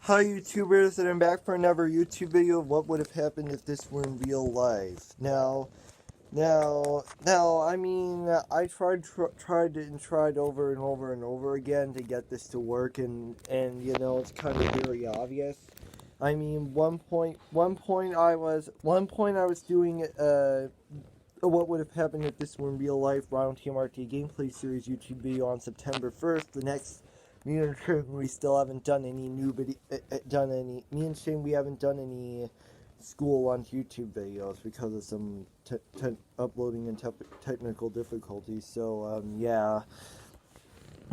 Hi YouTubers, and I'm back for another YouTube video of what would have happened if this were in real life. I mean, I tried over and over and over again to get this to work, and you know, it's kind of very obvious. I mean, one point I was doing, what would have happened if this were in real life RhinoTMRTGamePlay series YouTube video on September 1st. The next, me and Shane, we still haven't done any new video, me and Shane, we haven't done any school lunch YouTube videos because of some uploading and technical difficulties. So, yeah.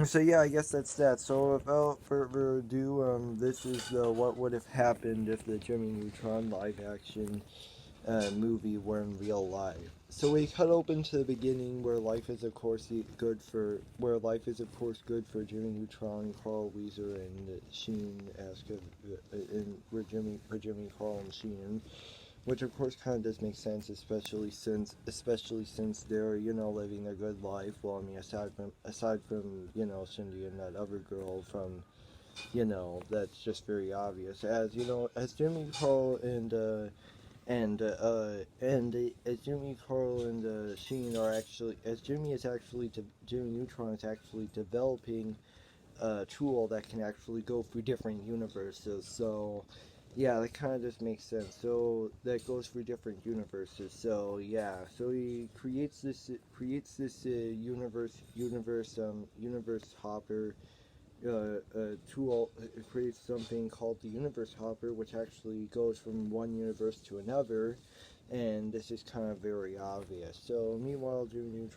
So yeah, I guess that's that. So without further ado, this is what would have happened if the Jimmy Neutron live action movie were in real life. So we cut open to the beginning where life is of course good for Jimmy Neutron, Carl Weezer, and Sheen for Jimmy, Carl, and Sheen, which of course kind of does make sense, especially since they're, you know, living their good life. Well, I mean, aside from you know, Cindy and that other girl from, you know, that's just very obvious. As you know, as Jimmy, Carl, and as Jimmy, Carl, and Sheen are actually, Jimmy Neutron is actually developing a tool that can actually go through different universes. So yeah, that kind of just makes sense. So that goes through different universes. So yeah, so he creates this universe hopper tool. It creates something called the universe hopper, which actually goes from one universe to another, and this is kind of very obvious. So meanwhile, Jimmy,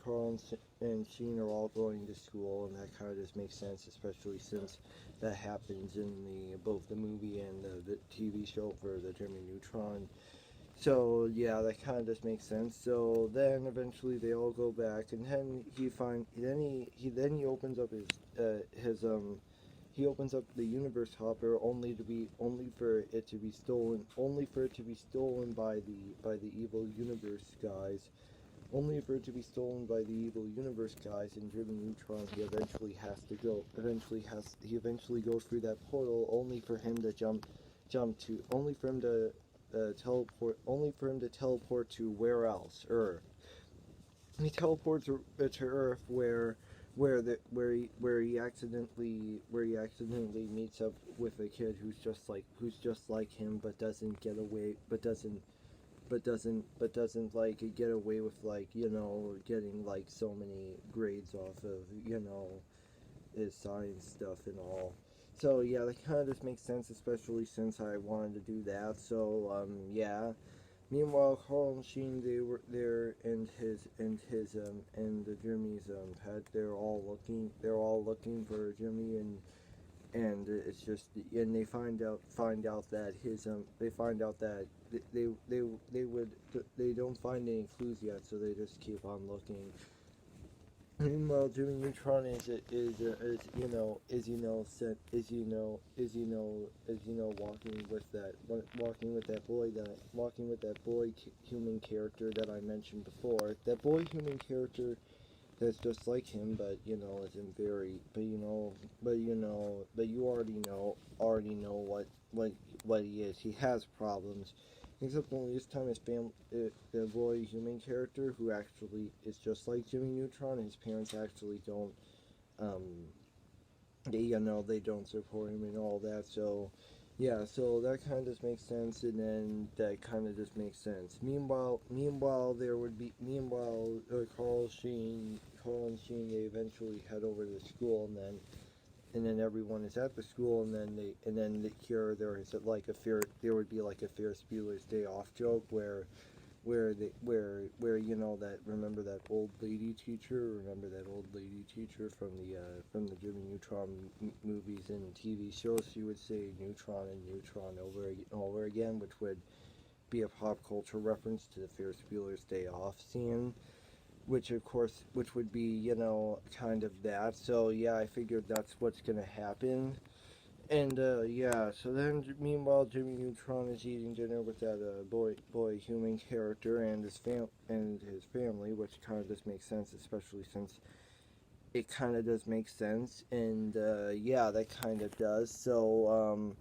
Carl, and Sheen are all going to school, and that kind of just makes sense, especially since that happens in both the movie and the TV show for the Jimmy Neutron. So yeah, that kind of just makes sense. So then eventually they all go back, and then he opens up he opens up the universe hopper only for it to be stolen by the evil universe guys. Only for it to be stolen by the evil universe guys, and Jimmy Neutron, he eventually goes through that portal, only for him to teleport to where else? Earth. He teleports to Earth, where he accidentally meets up with a kid who's just like him, but doesn't get away like get away with, like, you know, getting like so many grades off of, you know, his science stuff and all. So yeah, that kind of just makes sense, especially since I wanted to do that. So yeah. Meanwhile, Carl and Sheen, they were there, and the Jimmy's pet. They're all looking for Jimmy, and it's just, and they find out that they don't find any clues yet, so they just keep on looking. Meanwhile, Jimmy Neutron is walking with that boy human character that I mentioned before. That boy human character that's just like him, but you know, isn't very, but you already know what he is. He has problems, except only this time his family, the boy human character, who actually is just like Jimmy Neutron. His parents actually don't, they don't support him and all that. So yeah, so that kind of just makes sense, and then that kind of just makes sense. Meanwhile, Carl and Sheen, they eventually head over to school, and then everyone is at the school, and then here there is there would be like a Ferris Bueller's Day Off joke where you know, that, remember that old lady teacher from the Jimmy Neutron movies and TV shows. She would say neutron and neutron over again, which would be a pop culture reference to the Ferris Bueller's Day Off scene, which would be, you know, kind of that. So yeah, I figured that's what's gonna happen. And yeah, so then meanwhile, Jimmy Neutron is eating dinner with that boy human character and his family, which kind of just makes sense, especially since it kind of does make sense, and yeah, that kind of does. So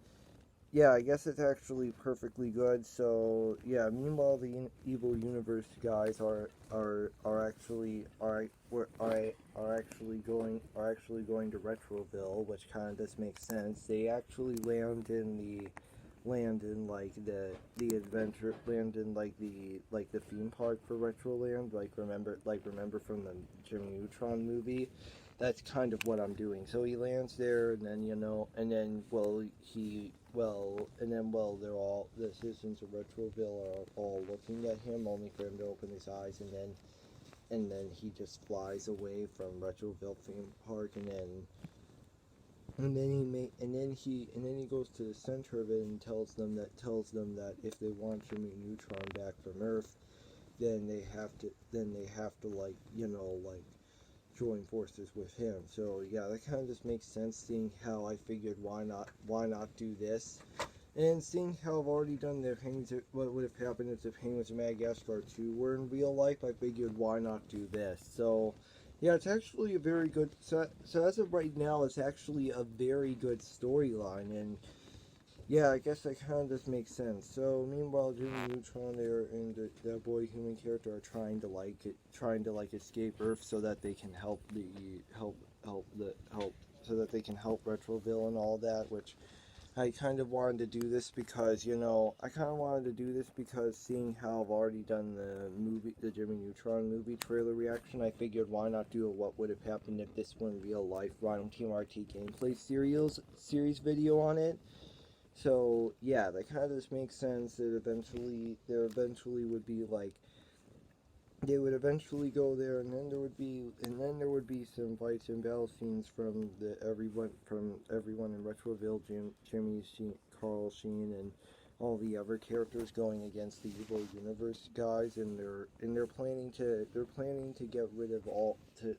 yeah, I guess it's actually perfectly good. So yeah, meanwhile the evil universe guys are actually going to Retroville, which kind of does make sense. They actually land in like the adventure land in like the theme park for Retroland, remember from the Jimmy Neutron movie. That's kind of what I'm doing. So he lands there, and then and then they're all the citizens of Retroville are all looking at him, only for him to open his eyes, and then he just flies away from Retroville theme park, and then he goes to the center of it and tells them that if they want Jimmy Neutron back from Earth, then they have to join forces with him. So yeah, that kind of just makes sense, seeing how I figured why not do this, and seeing how I've already done the Penguins. What would have happened if the Penguins of Madagascar 2 were in real life? I figured why not do this. So yeah, it's actually a very good. So as of right now, it's actually a very good storyline, and yeah, I guess that kind of just makes sense. So meanwhile, Jimmy Neutron there and that boy human character are trying to escape Earth so that they can help so that they can help Retroville and all that. Which I kind of wanted to do this because seeing how I've already done the Jimmy Neutron movie trailer reaction, I figured why not do a what would have happened if this were in real life RhinoTMRTGamePlay series video on it. So yeah, that kind of just makes sense. That there eventually would be they would eventually go there, and then there would be some fights and battle scenes from everyone in Retroville, Jimmy Sheen, Carl Sheen, and all the other characters going against the evil universe guys, and they're planning to get rid of all to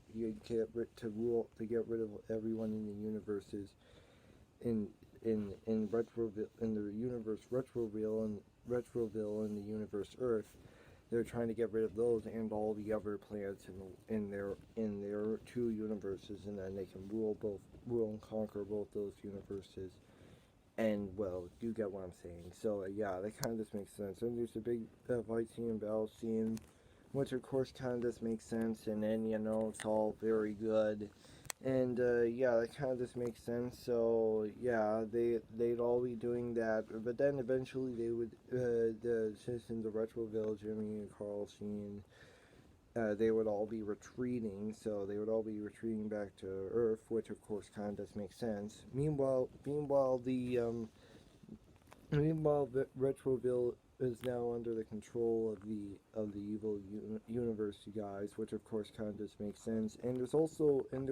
get rid of everyone in the universes in in the universe Retroville and the universe Earth. They're trying to get rid of those and all the other planets in their two universes, and then they can rule and conquer both those universes. And well, you get what I'm saying. So yeah, that kind of just makes sense. And there's a big fight scene and battle scene, which of course kind of just makes sense. And then it's all very good. And yeah, that kind of just makes sense. So yeah, they'd all be doing that, but then eventually the citizens of Retroville, Jimmy and Carl Sheen, they would all be retreating. So they would all be retreating back to Earth, which of course kind of does make sense. Meanwhile, Retroville is now under the control of the evil universe guys, which of course kind of just makes sense. And there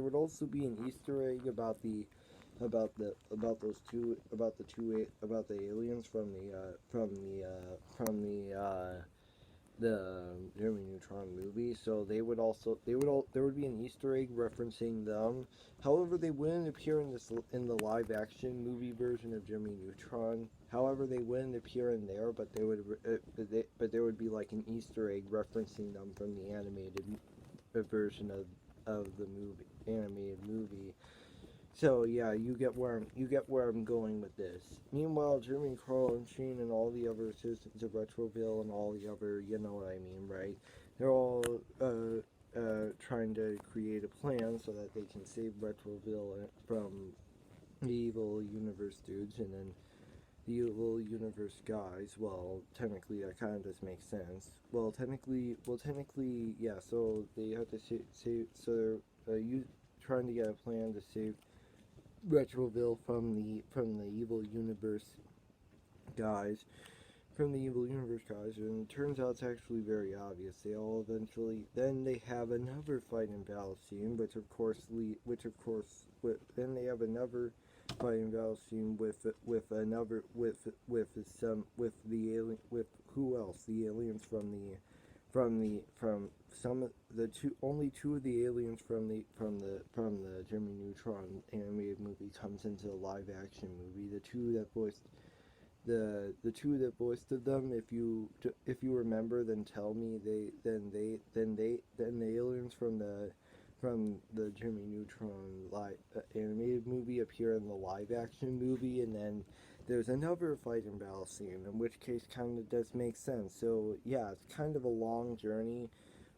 would also be an Easter egg about the aliens the Jimmy Neutron movie. So there would be an Easter egg referencing them. However, they wouldn't appear in the live action movie version of Jimmy Neutron. However, they wouldn't appear in there, but there would be like an Easter egg referencing them from the animated version of the animated movie. So yeah, you get where I'm going with this. Meanwhile, Jimmy, Carl, and Sheen, and all the other citizens of Retroville, and all the other, you know what I mean, right? They're all trying to create a plan so that they can save Retroville from the evil universe dudes, and then the evil universe guys. Well, technically, that kind of just makes sense. Technically, yeah. So they have to save. So you trying to get a plan to save Retroville from the evil universe guys, and it turns out it's actually very obvious. They all eventually then they have another fight and battle scene, then they have another fight and battle scene with the alien with who else? The aliens from some of the only two of the aliens from the Jimmy Neutron animated movie comes into the live action movie. The two that voiced of them, if you remember, then tell me. Then the aliens from the Jimmy Neutron animated movie appear in the live action movie, and then there's another fight and battle scene, in which case kind of does make sense. So yeah, it's kind of a long journey,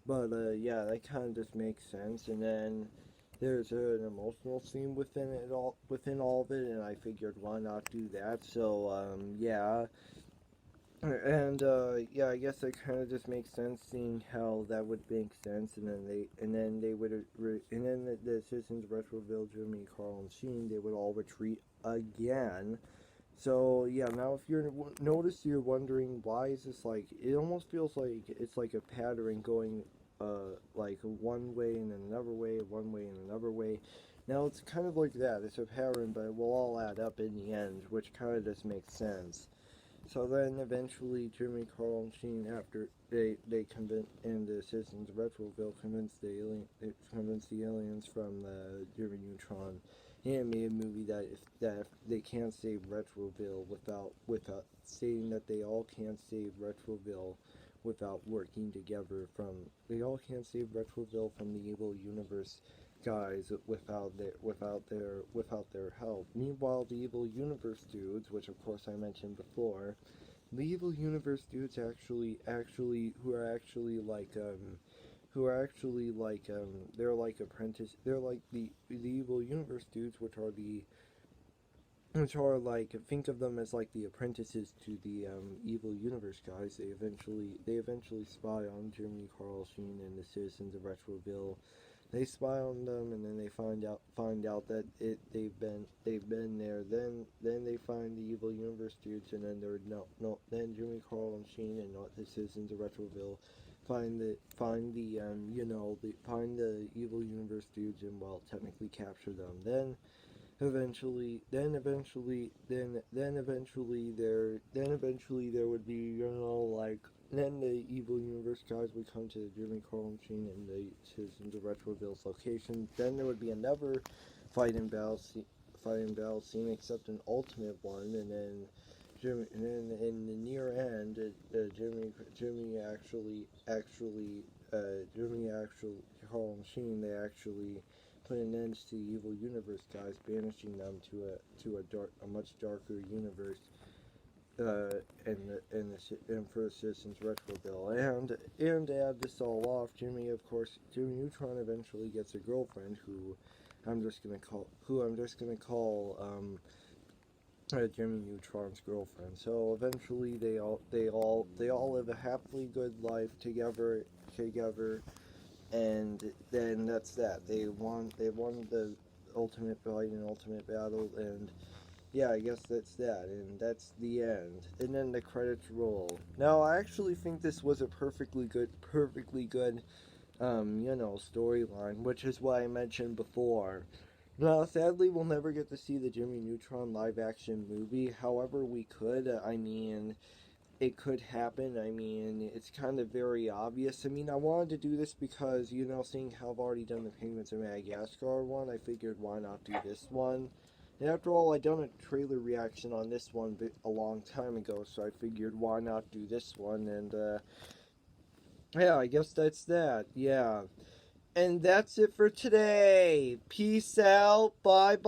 but yeah, that kind of just makes sense. And then there's an emotional scene within all of it, and I figured why not do that. So yeah. And yeah, I guess that kind of just makes sense, seeing how that would make sense, and then they would, and then the citizens of Retroville, Jimmy, Carl, and Sheen, they would all retreat again. So yeah, now if you're wondering why is this like, it almost feels like it's like a pattern going, like one way and then another way, one way and another way. Now it's kind of like that. It's a pattern, but it will all add up in the end, which kind of just makes sense. So then eventually Jimmy, Carl, and Sheen, after they convince, and the citizens of Retroville convince the aliens from the Jimmy Neutron animated movie that if they can't save Retroville without stating that they all can't save Retroville without working together, they all can't save Retroville from the evil universe guys without their help. Meanwhile, the evil universe dudes, which of course I mentioned before, the evil universe dudes they're like apprentice, they're like the evil universe dudes, which are like, think of them as like the apprentices to the evil universe guys. They eventually spy on Jimmy, Carl, Sheen, and the citizens of Retroville. They spy on them, and then they find out that they've been there. Then they find the evil universe dudes, and then they're no. Then Jimmy, Carl, and Sheen, and the citizens of Retroville find the evil universe dudes, and well, technically capture them. Then eventually there would be, like, then the evil universe guys would come to Jimmy, Carl, and Sheen, and the citizens of Retroville's location. Then there would be another fight and battle scene, except an ultimate one, and then in the near end, Carl and Sheen, they actually put an end to the evil universe guys, banishing them to a much darker universe, and for the citizens Retroville. And to add this all off, Jimmy Neutron eventually gets a girlfriend who I'm just gonna call Jimmy Neutron's girlfriend. So eventually they all live a happily good life together, and then that's that. They won the ultimate fight and ultimate battle, and yeah, I guess that's that, and that's the end. And then the credits roll. Now, I actually think this was a perfectly good storyline, which is what I mentioned before. Now, sadly, we'll never get to see the Jimmy Neutron live-action movie. However, we could. It could happen. I mean, it's kind of very obvious. I mean, I wanted to do this because, seeing how I've already done the Penguins of Madagascar one, I figured why not do this one. And after all, I'd done a trailer reaction on this one a long time ago, so I figured why not do this one, and, yeah, I guess that's that, yeah. And that's it for today. Peace out. Bye-bye.